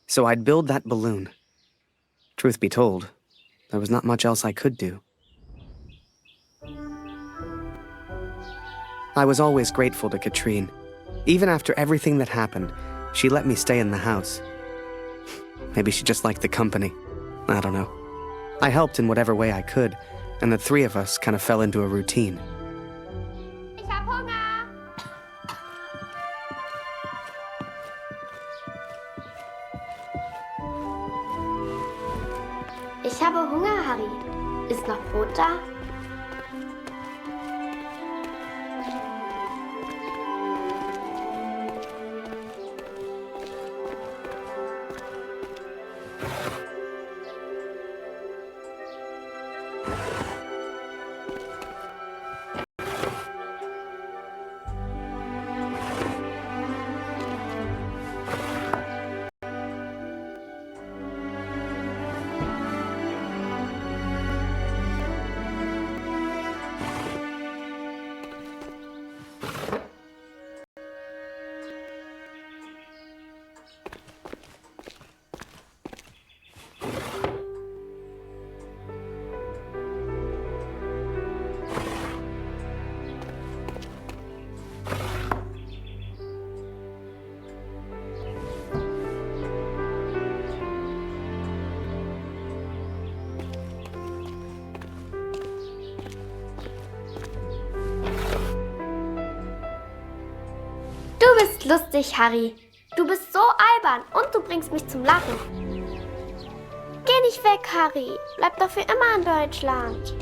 So I'd build that balloon. Truth be told, there was not much else I could do. I was always grateful to Katrine. Even after everything that happened, she let me stay in the house. Maybe she just liked the company. I don't know. I helped in whatever way I could, and the three of us kind of fell into a routine. Ich hab Hunger! Ich habe Hunger, Harry. Ist noch Brot da? Du bist lustig, Harry. Du bist so albern und du bringst mich zum Lachen. Geh nicht weg, Harry. Bleib doch für immer in Deutschland.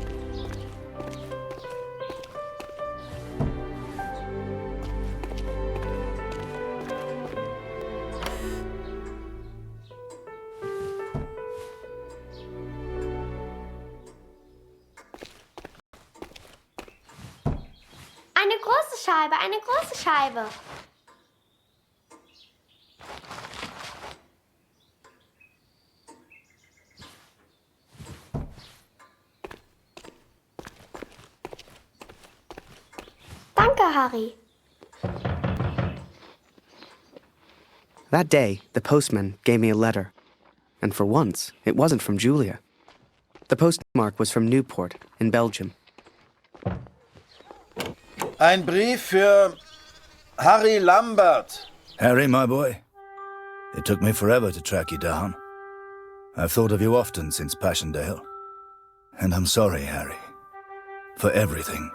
Eine große Scheibe, eine große Scheibe. Danke, Harry. That day, the postman gave me a letter. And for once, it wasn't from Julia. The postmark was from Newport in Belgium. Ein Brief für Harry Lambert. Harry, my boy. It took me forever to track you down. I've thought of you often since Passchendaele. And I'm sorry, Harry. For everything.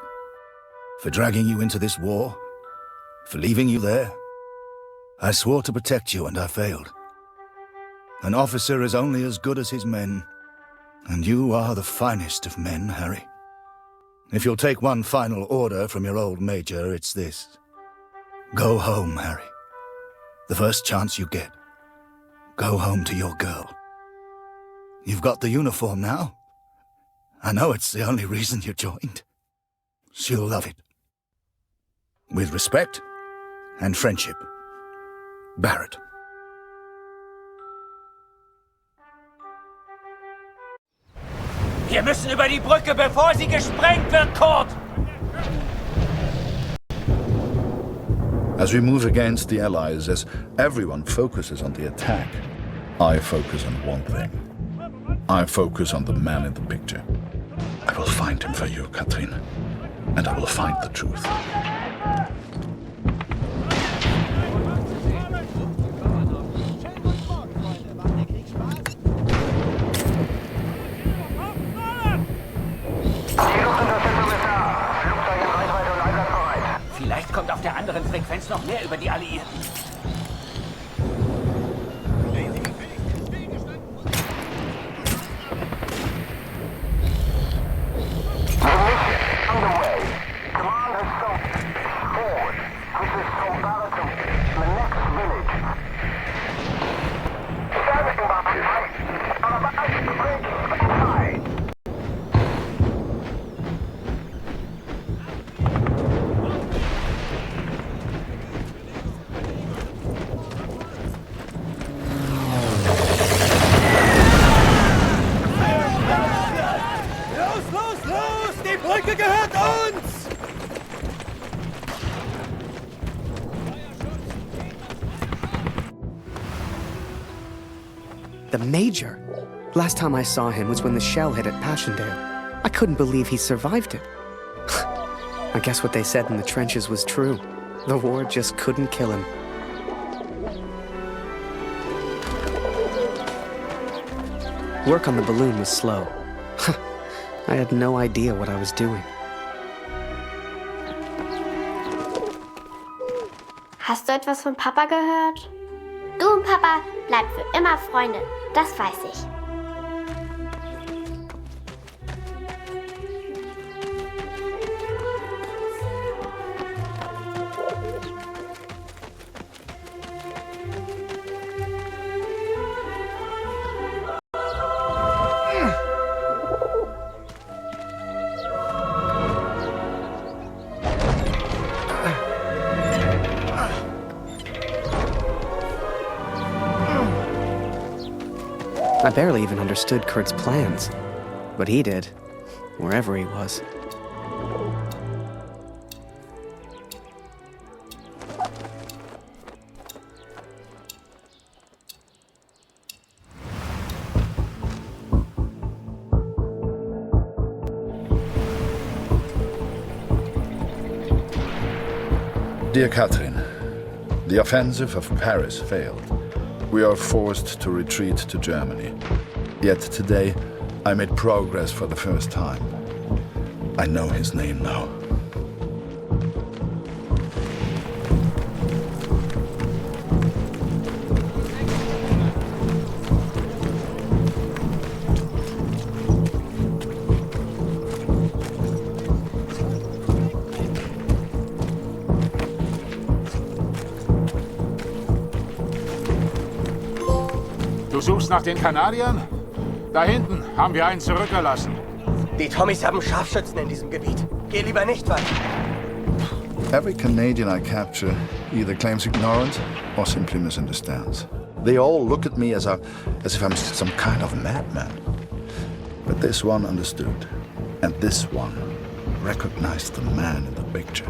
For dragging you into this war. For leaving you there. I swore to protect you and I failed. An officer is only as good as his men. And you are the finest of men, Harry. If you'll take one final order from your old major, it's this. Go home, Harry. The first chance you get. Go home to your girl. You've got the uniform now. I know it's the only reason you joined. She'll love it. With respect and friendship. Barrett. Wir müssen über die Brücke, bevor sie gesprengt wird, Kurt! As we move against the Allies, as everyone focuses on the attack, I focus on one thing. I focus on the man in the picture. I will find him for you, Katrine. And I will find the truth. Vielleicht kommt auf der anderen Frequenz noch mehr über die Alliierten. The Major? Last time I saw him was when the shell hit at Passchendaele. I couldn't believe he survived it. I guess what they said in the trenches was true. The war just couldn't kill him. Work on the balloon was slow. I had no idea what I was doing. Hast du etwas von Papa gehört? Du und Papa bleibt für immer Freunde, das weiß ich. I barely even understood Kurt's plans, but he did, wherever he was. Dear Catherine, the offensive of Paris failed. We are forced to retreat to Germany. Yet today, I made progress for the first time. I know his name now. Du suchst nach den Kanadiern? Da hinten haben wir einen zurückgelassen. Die Tommys haben Scharfschützen in diesem Gebiet. Geh lieber nicht weiter. Every Canadian I capture either claims ignorance or simply misunderstands. They all look at me as if I'm some kind of madman. But this one understood, and this one recognized the man in the picture.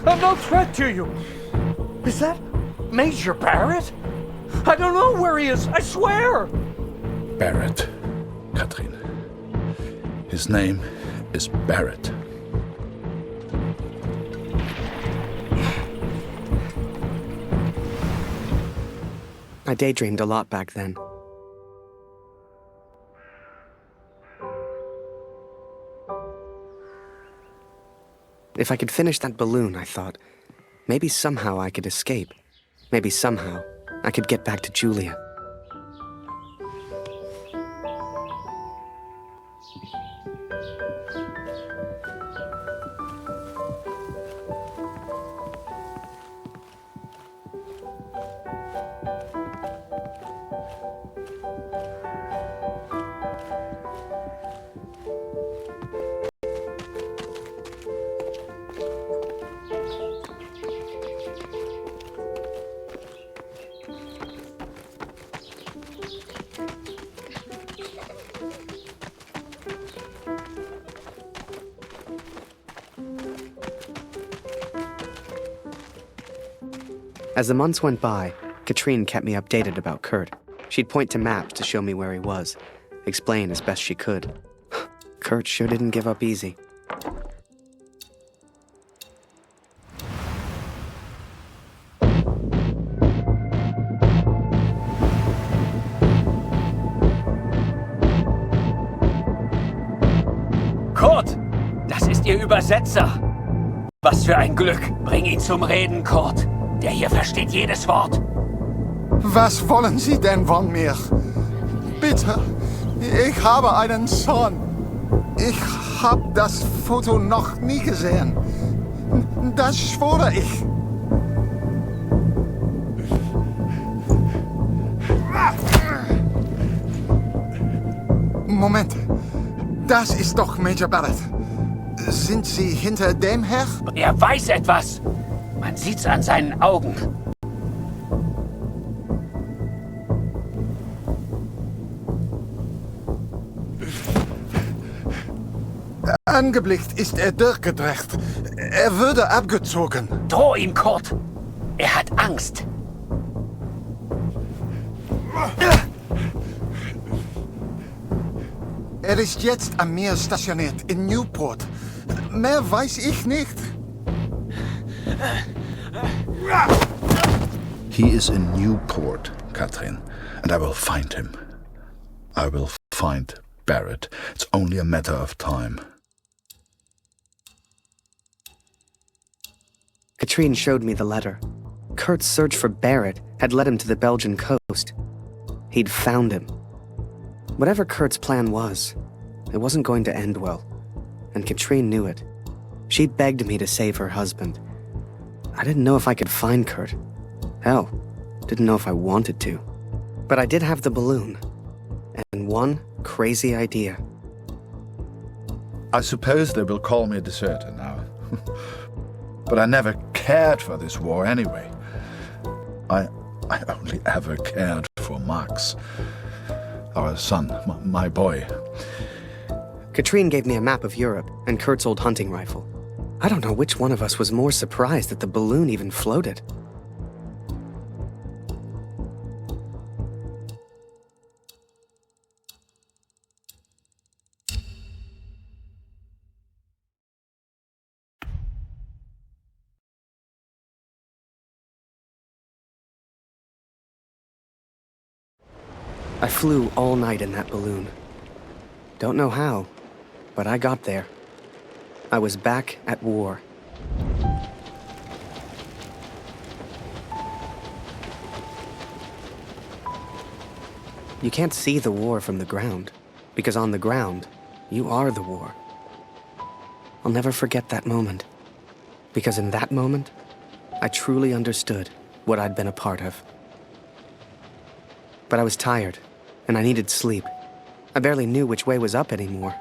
I'm no threat to you. Is that Major Barrett? I don't know where he is, I swear. Barrett, Catherine. His name is Barrett. I daydreamed a lot back then. If I could finish that balloon, I thought, maybe somehow I could escape. Maybe somehow I could get back to Julia. As the months went by, Katrine kept me updated about Kurt. She'd point to maps to show me where he was, explain as best she could. Kurt sure didn't give up easy. Kurt, das ist Ihr Übersetzer. Was für ein Glück. Bring ihn zum Reden, Kurt. Der hier versteht jedes Wort. Was wollen Sie denn von mir? Bitte, ich habe einen Sohn. Ich hab das Foto noch nie gesehen. Das schwöre ich. Moment. Das ist doch Major Barrett. Sind Sie hinter dem her? Er weiß etwas. Man sieht's an seinen Augen. Angeblickt ist er durchgedreht. Er würde abgezogen. Droh ihm, Kurt. Er hat Angst. Er ist jetzt am Meer stationiert, in Newport. Mehr weiß ich nicht. He is in Newport, Katrin, and I will find him. I will find Barrett. It's only a matter of time. Katrine showed me the letter. Kurt's search for Barrett had led him to the Belgian coast. He'd found him. Whatever Kurt's plan was, it wasn't going to end well. And Katrine knew it. She begged me to save her husband. I didn't know if I could find Kurt. Hell, didn't know if I wanted to. But I did have the balloon. And one crazy idea. I suppose they will call me a deserter now. But I never cared for this war anyway. I only ever cared for Max. Our son, my boy. Katrine gave me a map of Europe and Kurt's old hunting rifle. I don't know which one of us was more surprised that the balloon even floated. I flew all night in that balloon. Don't know how, but I got there. I was back at war. You can't see the war from the ground, because on the ground, you are the war. I'll never forget that moment, because in that moment, I truly understood what I'd been a part of. But I was tired, and I needed sleep. I barely knew which way was up anymore.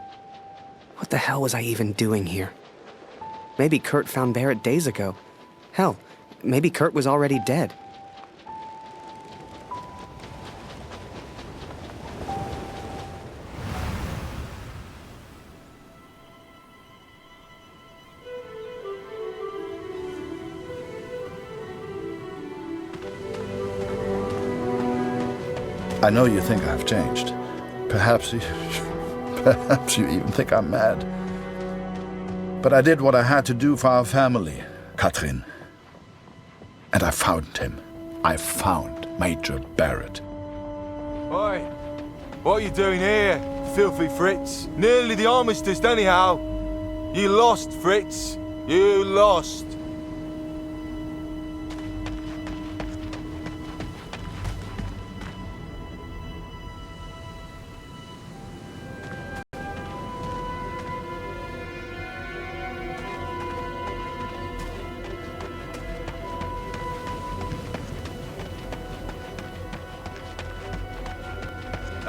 What the hell was I even doing here? Maybe Kurt found Barrett days ago. Hell, maybe Kurt was already dead. I know you think I've changed. Perhaps you even think I'm mad. But I did what I had to do for our family, Katrin. And I found him. I found Major Barrett. Oi, what are you doing here, filthy Fritz? Nearly the armistice, anyhow. You lost, Fritz. You lost.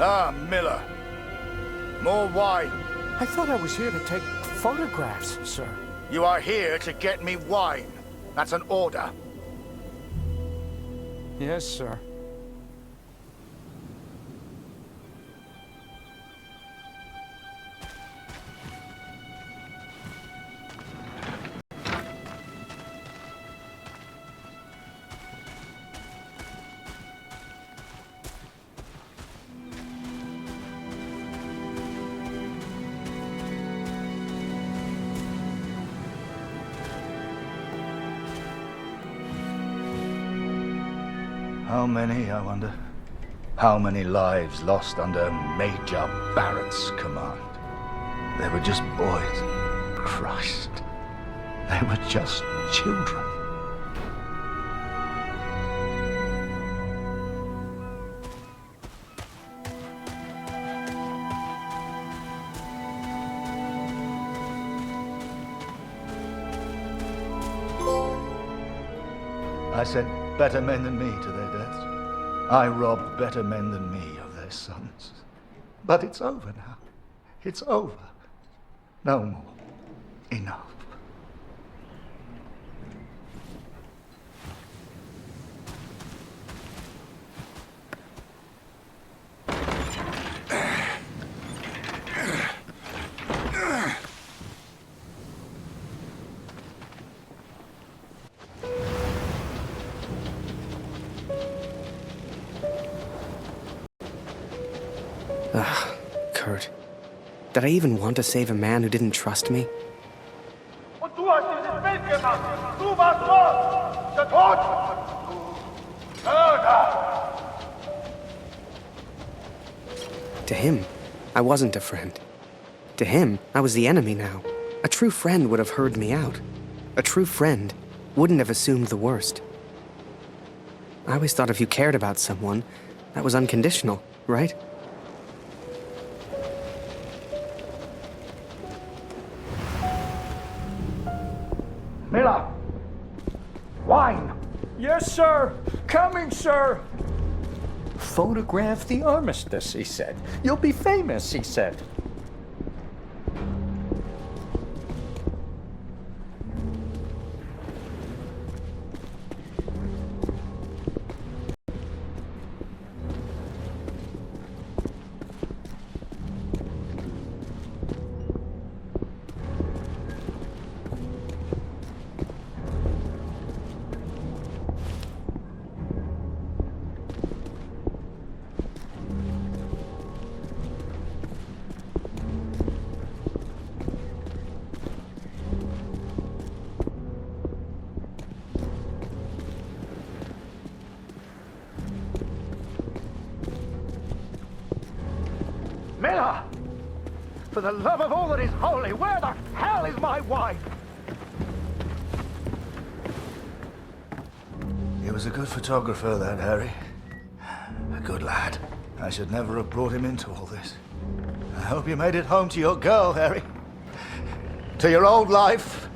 Ah, Miller. More wine. I thought I was here to take photographs, sir. You are here to get me wine. That's an order. Yes, sir. How many, I wonder? How many lives lost under Major Barrett's command? They were just boys. Christ. They were just children. I sent better men than me to their deaths. I robbed better men than me of their sons. But it's over now. It's over. No more. Enough. Ugh, Kurt. Did I even want to save a man who didn't trust me? Und du hast dieses Bild gemacht. Du warst dort. Der Tod. Mörder. To him, I wasn't a friend. To him, I was the enemy now. A true friend would have heard me out. A true friend wouldn't have assumed the worst. I always thought if you cared about someone, that was unconditional, right? Miller! Wine! Yes, sir! Coming, sir! Photograph the armistice, he said. You'll be famous, he said. Miller! For the love of all that is holy, where the hell is my wife? He was a good photographer, that Harry. A good lad. I should never have brought him into all this. I hope you made it home to your girl, Harry. To your old life.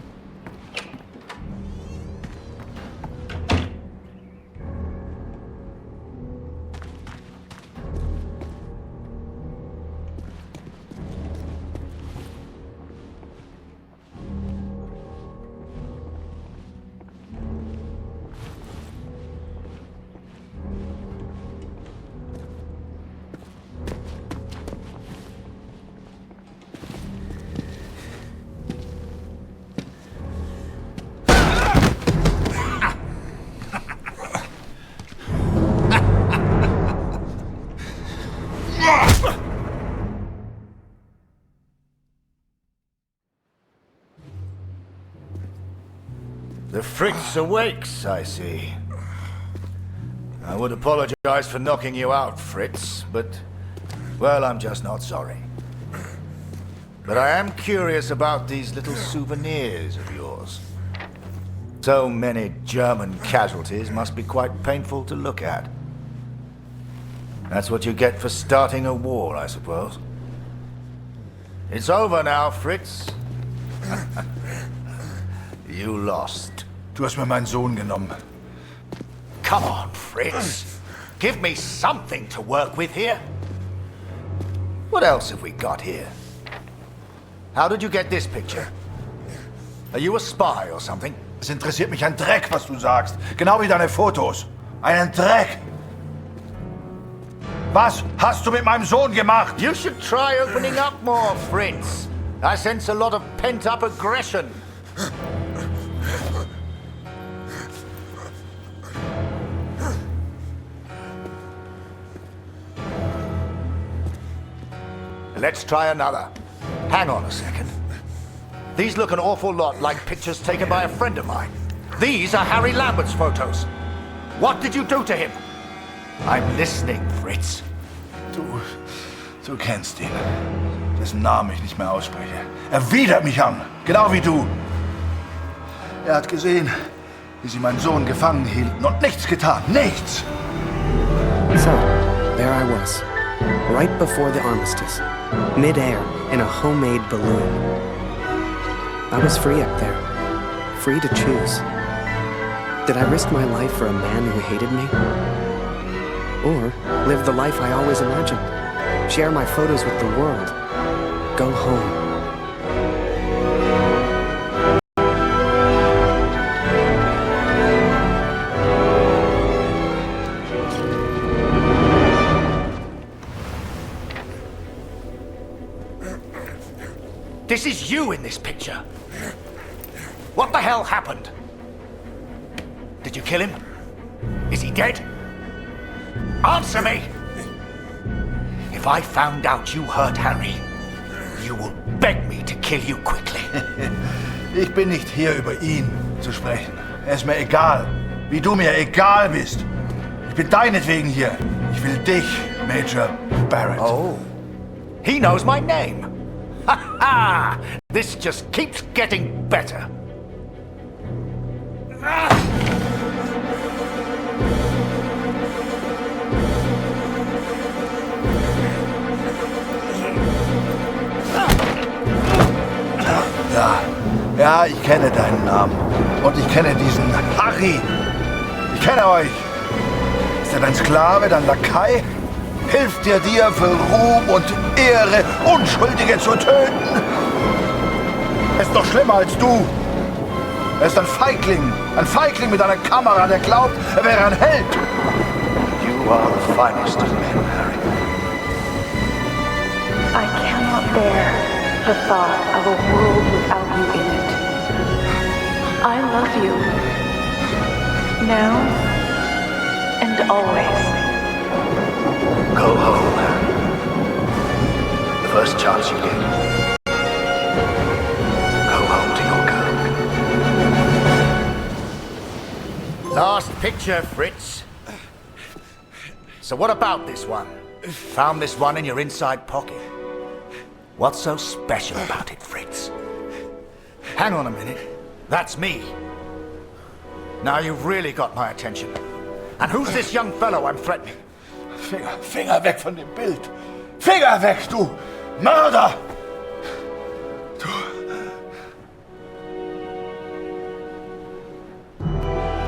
The Fritz awakes, I see. I would apologize for knocking you out, Fritz, but, well, I'm just not sorry. But I am curious about these little souvenirs of yours. So many German casualties must be quite painful to look at. That's what you get for starting a war, I suppose. It's over now, Fritz. You lost. Du hast mir meinen Sohn genommen. Come on, Fritz. Give me something to work with here. What else have we got here? How did you get this picture? Are you a spy or something? Es interessiert mich ein Dreck, was du sagst. Genau wie deine Fotos. Einen Dreck. Was hast du mit meinem Sohn gemacht? You should try opening up more, Fritz. I sense a lot of pent-up aggression. Let's try another. Hang on a second. These look an awful lot like pictures taken by a friend of mine. These are Harry Lambert's photos. What did you do to him? I'm listening, Fritz. Du kennst ihn. Dessen Namen ich nicht mehr ausspreche. Er widert mich an, genau wie du. Er hat gesehen, wie sie meinen Sohn gefangen hielten und nichts getan. Nichts! So, there I was, right before the armistice, mid-air in a homemade balloon. I was free up there, free to choose. Did I risk my life for a man who hated me? Or live the life I always imagined? Share my photos with the world? Go home. This is you in this picture. What the hell happened? Did you kill him? Is he dead? Answer me! If I found out you hurt Harry, you will beg me to kill you quickly. Ich bin nicht hier, über ihn zu sprechen. Es ist mir egal, wie du mir egal bist. Ich bin deinetwegen hier. Ich will dich, Major Barrett. Oh, he knows my name. Ha ha! This just keeps getting better. Ja, ich kenne deinen Namen. Und ich kenne diesen Harry. Ich kenne euch. Ist er dein Sklave, dein Lakai? Hilft er dir für Ruhm und Ehre, Unschuldige zu töten? Er ist noch schlimmer als du. Er ist ein Feigling mit einer Kamera, der glaubt, er wäre ein Held. You are the finest of men, Harry. I cannot bear the thought of a world without you in it. I love you. Now and always. Go home, Harry. The first chance you get. Go home to your girl. Last picture, Fritz. So what about this one? Found this one in your inside pocket. What's so special about it, Fritz? Hang on a minute. That's me. Now you've really got my attention. And who's this young fellow I'm threatening? Finger weg von dem Bild. Finger weg, du Mörder! Du...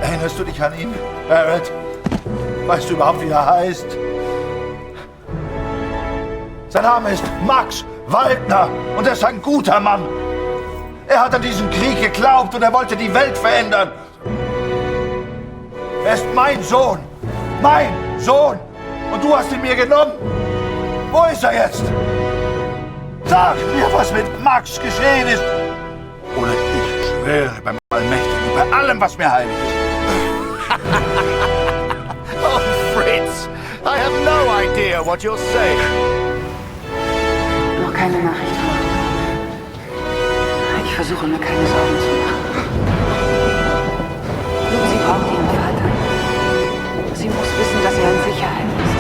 Erinnerst du dich an ihn, Barrett? Weißt du überhaupt, wie er heißt? Sein Name ist Max Waldner und er ist ein guter Mann. Er hat an diesen Krieg geglaubt und er wollte die Welt verändern. Er ist mein Sohn. Mein Sohn. Und du hast ihn mir genommen. Wo ist er jetzt? Sag mir, was mit Max geschehen ist. Oder ich schwöre beim Allmächtigen, bei allem, was mir heilig ist. Oh, Fritz, I have no idea what you're saying. Noch keine Nachricht von Mama. Ich versuche mir keine Sorgen zu machen. Sie braucht ihren Vater. Sie muss wissen, dass er in Sicherheit ist.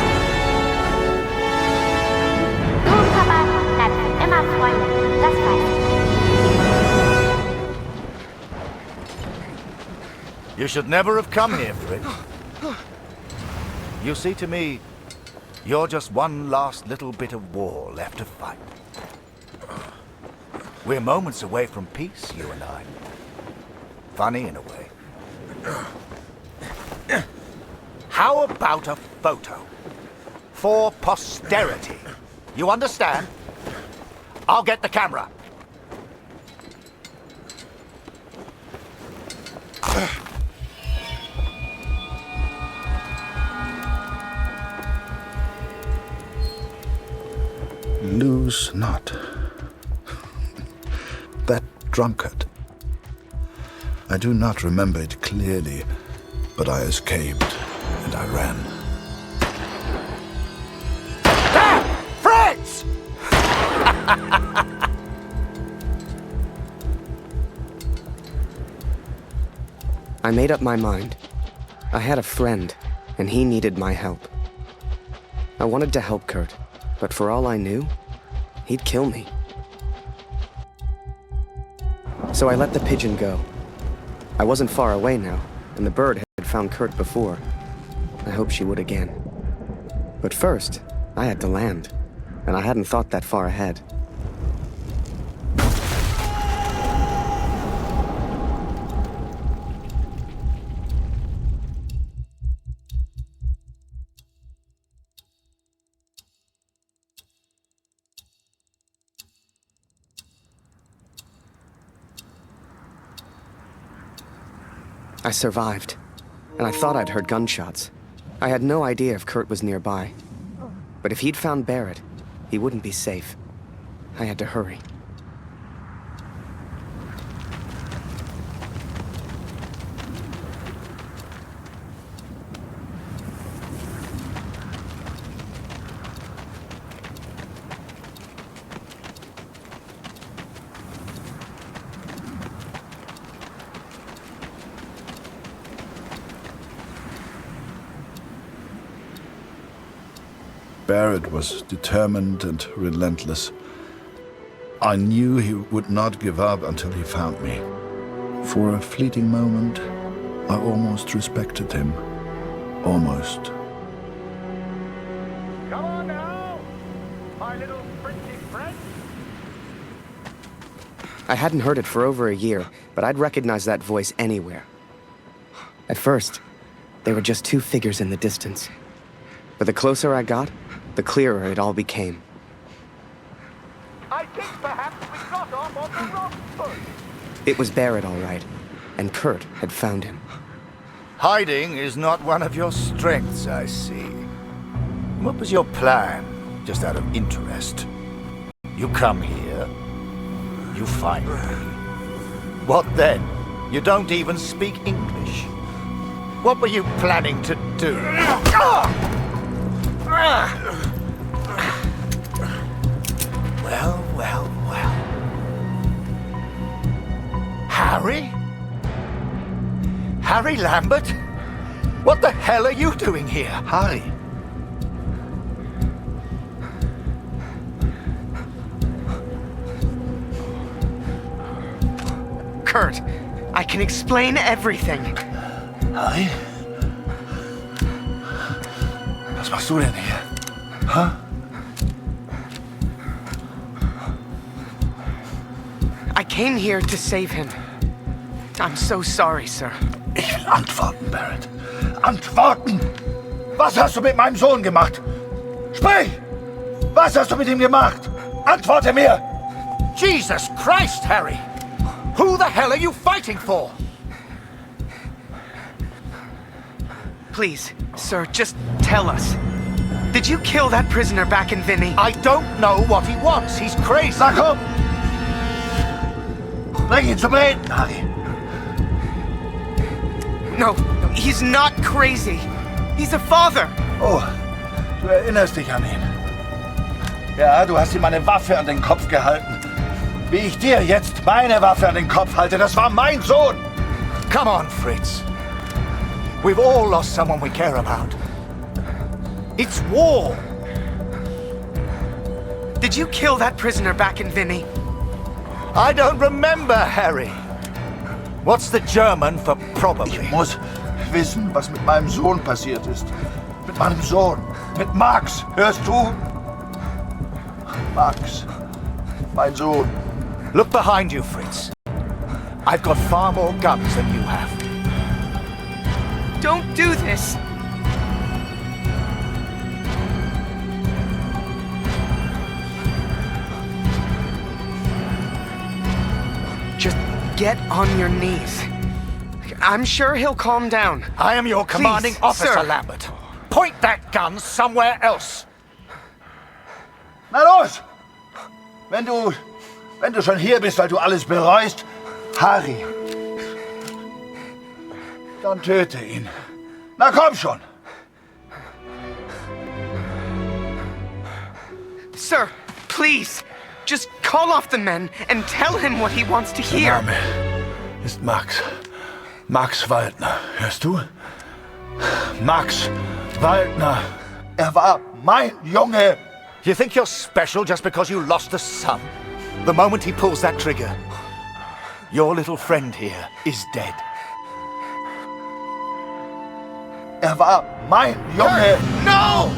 Du und Papa bleiben immer Freunde. Das weiß ich. You should never have come here, Fritz. You see, to me, you're just one last little bit of war left to fight. We're moments away from peace, you and I. Funny in a way. How about a photo? For posterity. You understand? I'll get the camera. Lose not. That drunkard. I do not remember it clearly, but I escaped and I ran. Ah! Fritz! I made up my mind. I had a friend, and he needed my help. I wanted to help Kurt, but for all I knew, he'd kill me. So I let the pigeon go. I wasn't far away now, and the bird had found Kurt before. I hoped she would again. But first, I had to land, and I hadn't thought that far ahead. I survived, and I thought I'd heard gunshots. I had no idea if Kurt was nearby. But if he'd found Barrett, he wouldn't be safe. I had to hurry. Barrett was determined and relentless. I knew he would not give up until he found me. For a fleeting moment, I almost respected him. Almost. Come on now, my little pretty friend. I hadn't heard it for over a year, but I'd recognize that voice anywhere. At first, they were just two figures in the distance. But the closer I got, the clearer it all became. I think perhaps we got off on the wrong foot. It was Barrett, all right, and Kurt had found him. Hiding is not one of your strengths, I see. What was your plan, just out of interest? You come here, you find me. What then? You don't even speak English. What were you planning to do? Well, well, well. Harry? Harry Lambert? What the hell are you doing here? Harry. Kurt, I can explain everything. Harry? Was machst du denn hier? Hä? I came here to save him. I'm so sorry, sir. Ich will antworten, Barrett. Antworten! Was hast du mit meinem Sohn gemacht? Sprich! Was hast du mit ihm gemacht? Antworte mir! Jesus Christ, Harry! Who the hell are you fighting for? Please, sir, just tell us. Did you kill that prisoner back in Vinny? I don't know what he wants. He's crazy. Na komm! Bring ihn zum Reden, Harry. No, he's not crazy. He's a father. Oh, du erinnerst dich an ihn. Ja, du hast ihm eine Waffe an den Kopf gehalten. Wie ich dir jetzt meine Waffe an den Kopf halte, das war mein Sohn. Come on, Fritz. We've all lost someone we care about. It's war. Did you kill that prisoner back in Vinny? I don't remember, Harry. What's the German for probably? Ich muss wissen, was mit meinem Sohn passiert ist. Mit meinem Sohn. Mit Max. Hörst du? Max. Mein Sohn. Look behind you, Fritz. I've got far more guns than you have. Don't do this! Just get on your knees. I'm sure he'll calm down. I am your commanding Please, officer, sir. Lambert. Point that gun somewhere else. Na los! Wenn du schon hier bist, weil du alles bereust, Harry, dann töte ihn. Na komm schon! Sir, please, just call off the men and tell him what he wants to Der hear. Name ist Max. Max Waldner. Hörst du? Max Waldner. Er war mein Junge. You think you're special just because you lost a son? The moment he pulls that trigger, your little friend here is dead. Er war mein Junge. No!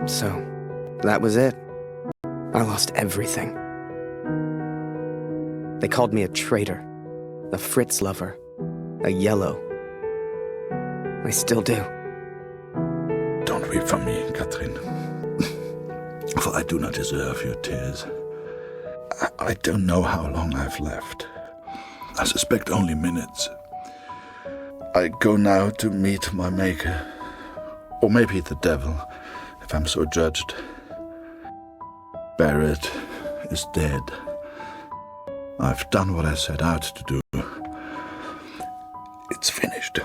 So, that was it. I lost everything. They called me a traitor, a Fritz lover, a yellow. I still do. Don't weep for me, Katrin. For I do not deserve your tears. I don't know how long I've left. I suspect only minutes. I go now to meet my maker. Or maybe the devil, if I'm so judged. Barrett is dead. I've done what I set out to do. It's finished.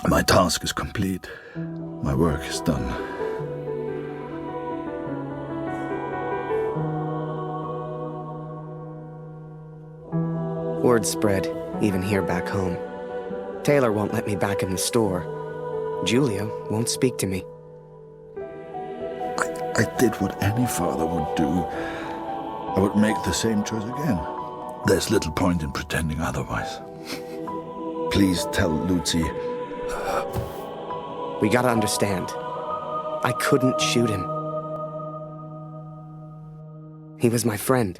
My task is complete. My work is done. Word spread, even here back home. Taylor won't let me back in the store. Julia won't speak to me. I did what any father would do. I would make the same choice again. There's little point in pretending otherwise. Please tell Lucy. We gotta understand. I couldn't shoot him. He was my friend.